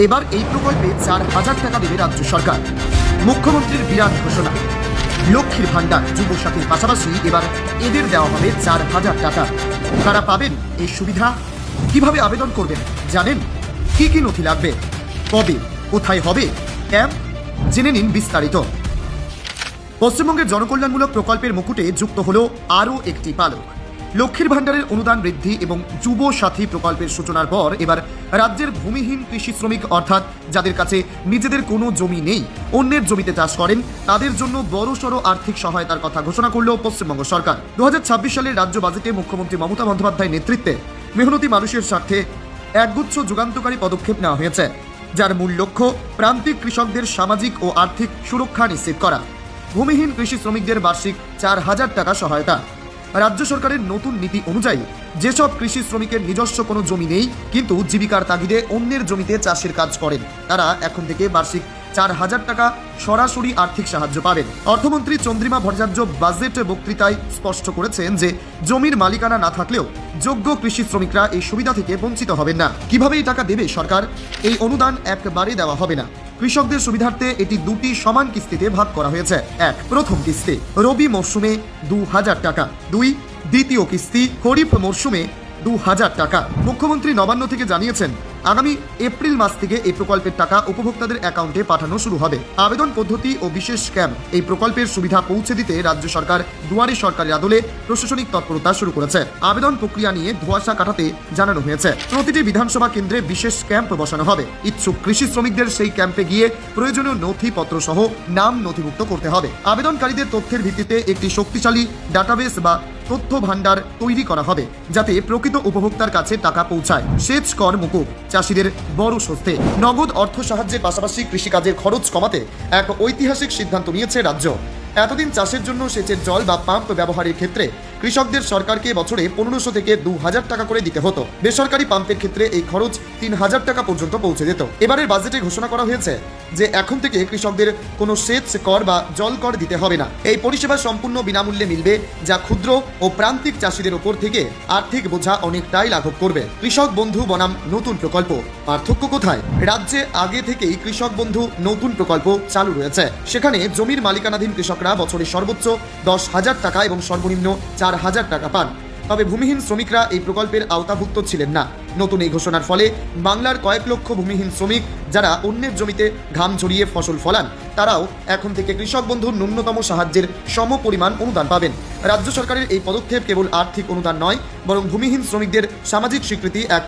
এবার এই প্রকল্পে 4,000 টাকা দেবে রাজ্য সরকার। মুখ্যমন্ত্রীর বিরাট ঘোষণা। লক্ষ্মীর ভান্ডার যুবসাথীর পাশাপাশি এবার এদের দেওয়া হবে 4,000 টাকা। কারা পাবেন এই সুবিধা, কিভাবে আবেদন করবেন জানেন? কি কি নথি লাগবে, কবে, কোথায় হবে ক্যাম্প, জেনে নিন বিস্তারিত। পশ্চিমবঙ্গের জনকল্যাণমূলক প্রকল্পের মুকুটে যুক্ত হলো আরও একটি পালক। লক্ষ্মীর ভান্ডারের অনুদান বৃদ্ধি এবং যুব সাথী প্রকল্পের সূচনার পর এবার রাজ্যের ভূমিহীন কৃষি শ্রমিক, অর্থাৎ যাদের কাছে নিজেদের কোনো জমি নেই, অন্যের জমিতে চাষ করেন, তাদের জন্য বড়সড় আর্থিক সহায়তার কথা ঘোষণা করল পশ্চিমবঙ্গ সরকার। 2026 সালের রাজ্য বাজেটে মুখ্যমন্ত্রী মমতা বন্দ্যোপাধ্যায়ের নেতৃত্বে মেহনতি মানুষের স্বার্থে একগুচ্ছ যুগান্তকারী পদক্ষেপ নেওয়া হয়েছে, যার মূল লক্ষ্য প্রান্তিক কৃষকদের সামাজিক ও আর্থিক সুরক্ষা নিশ্চিত করা। ভূমিহীন কৃষি শ্রমিকদের বার্ষিক 4,000 টাকা সহায়তা। রাজ্য সরকারের নতুন নীতি অনুযায়ী যেসব কৃষি শ্রমিকের নিজস্ব কোনো জমি নেই কিন্তু জীবিকার তাগিদে অন্যের জমিতে চাষের কাজ করেন, তারা এখন থেকে বার্ষিক 4,000 টাকা সরাসরি আর্থিক সাহায্য পাবেন। অর্থমন্ত্রী চন্দ্রিমা ভট্টাচার্য বাজেট বক্তৃতায় স্পষ্ট করেছেন যে জমির মালিকানা না থাকলেও যোগ্য কৃষি শ্রমিকরা এই সুবিধা থেকে বঞ্চিত হবেন না। কিভাবে এই টাকা দেবে সরকার? এই অনুদান একবারে দেওয়া হবে না। কৃষকদের সুবিধার্থে এটি দুটি সমান কিস্তিতে ভাগ করা হয়েছে। এক, প্রথম কিস্তি রবি মরশুমে 2,000 টাকা। 2, দ্বিতীয় কিস্তি খরিফ মরশুমে 2,000 টাকা। মুখ্যমন্ত্রী নবান্ন থেকে জানিয়েছেন, আগামী এপ্রিল মাস থেকে এই প্রকল্পের টাকা উপভোক্তাদের অ্যাকাউন্টে পাঠানো শুরু হবে। আবেদন পদ্ধতি ও বিশেষ ক্যাম্প। এই প্রকল্পের সুবিধা পৌঁছে দিতে রাজ্য সরকার দুয়ারে সরকারের আদলে প্রশাসনিক তৎপরতা শুরু করেছে। আবেদন প্রক্রিয়া নিয়ে ধোঁয়াশা কাটাতে জানানো হয়েছে। প্রতিটি বিধানসভা কেন্দ্রে বিশেষ ক্যাম্প বসানো হবে। ইচ্ছুক কৃষি শ্রমিকদের সেই ক্যাম্পে গিয়ে প্রয়োজনীয় নথিপত্র সহ নাম নথিভুক্ত করতে হবে। আবেদনকারীদের তথ্যের ভিত্তিতে একটি শক্তিশালী ডাটাবেস বা তথ্য ভান্ডার তৈরি করা হবে, যাতে প্রকৃত উপভোক্তার কাছে টাকা পৌঁছায়। সেচ কর মুকুব, চাষিদের বড় স্বস্তি। নগদ অর্থ সাহায্যের পাশাপাশি কৃষিকাজের খরচ কমাতে এক ঐতিহাসিক সিদ্ধান্ত নিয়েছে রাজ্য। এতদিন চাষের জন্য সেচের জল বা পাম্প ব্যবহারের ক্ষেত্রে কৃষকদের সরকারকে বছরে 1,500 থেকে 2,000 টাকা করে দিতে হতো। বেসরকারি পাম্পের ক্ষেত্রে এই খরচ 3,000 টাকা পর্যন্ত পৌঁছে যেত। এবারের বাজেটে ঘোষণা করা হয়েছে যে এখন থেকে কৃষকদের কোনো সেচ কর বা জল কর দিতে হবে না। এই পরিষেবা সম্পূর্ণ বিনামূল্যে মিলবে, যা ক্ষুদ্র ও প্রান্তিক চাষিদের ওপর থেকে আর্থিক বোঝা অনেকটাই লাঘব করবে। কৃষক বন্ধু বনাম নতুন প্রকল্প, পার্থক্য কোথায়? রাজ্যে আগে থেকেই কৃষক বন্ধু নতুন প্রকল্প চালু রয়েছে। সেখানে জমির মালিকানাধীন কৃষকরা বছরে সর্বোচ্চ 10,000 টাকা এবং সর্বনিম্ন 4,000 টাকা পান। তবে ভূমিহীন শ্রমিকরা এই প্রকল্পের আওতাভুক্ত ছিলেন না। নতুন এই ঘোষণার ফলে বাংলার কয়েক লক্ষ ভূমিহীন শ্রমিক, যারা অন্যের জমিতে ঘাম ঝরিয়ে ফসল ফলান, তারাও এখন থেকে কৃষক বন্ধুর ন্যূনতম সাহায্যের সম পরিমাণ অনুদান পাবেন। রাজ্য সরকারের এই পদক্ষেপ কেবল আর্থিক অনুদান নয়, বরং ভূমিহীন শ্রমিকদের সামাজিক স্বীকৃতি, এক